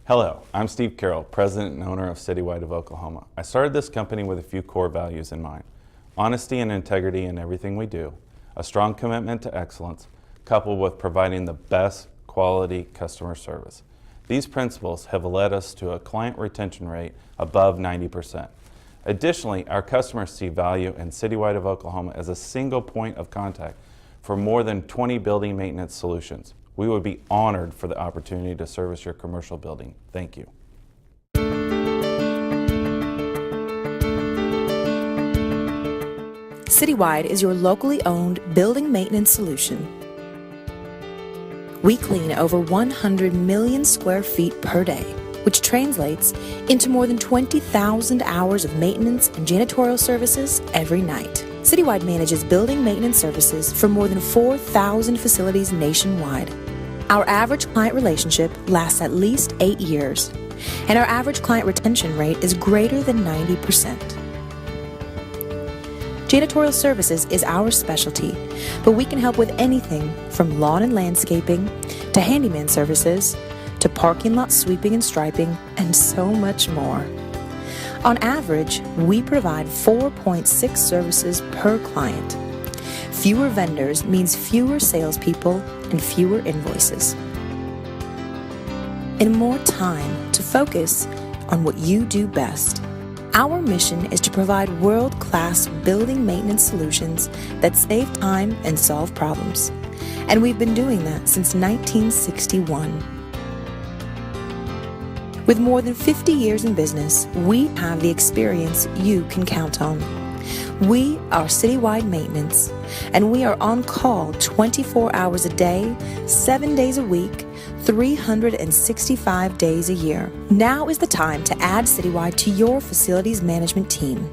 Hello, I'm Steve Carroll, President and owner of Citywide of Oklahoma. I started this company with a few core values in mind: honesty and integrity in everything we do, a strong commitment to excellence, coupled with providing the best quality customer service. These principles have led us to a client retention rate above 90%. Additionally, our customers see value in Citywide of Oklahoma as a single point of contact for more than 20 building maintenance solutions. We would be honored for the opportunity to service your commercial building. Thank you. Citywide is your locally owned building maintenance solution. We clean over 100 million square feet per day, which translates into more than 20,000 hours of maintenance and janitorial services every night. Citywide manages building maintenance services for more than 4,000 facilities nationwide. Our average client relationship lasts at least 8 years, and our average client retention rate is greater than 90%. Janitorial services is our specialty, but we can help with anything from lawn and landscaping to handyman services to parking lot sweeping and striping, and so much more. On average, we provide 4.6 services per client. Fewer vendors means fewer salespeople and fewer invoices. And more time to focus on what you do best. Our mission is to provide world-class building maintenance solutions that save time and solve problems. And we've been doing that since 1961. With more than 50 years in business, we have the experience you can count on. We are Citywide Maintenance, and we are on call 24 hours a day, 7 days a week, 365 days a year. Now is the time to add Citywide to your facilities management team.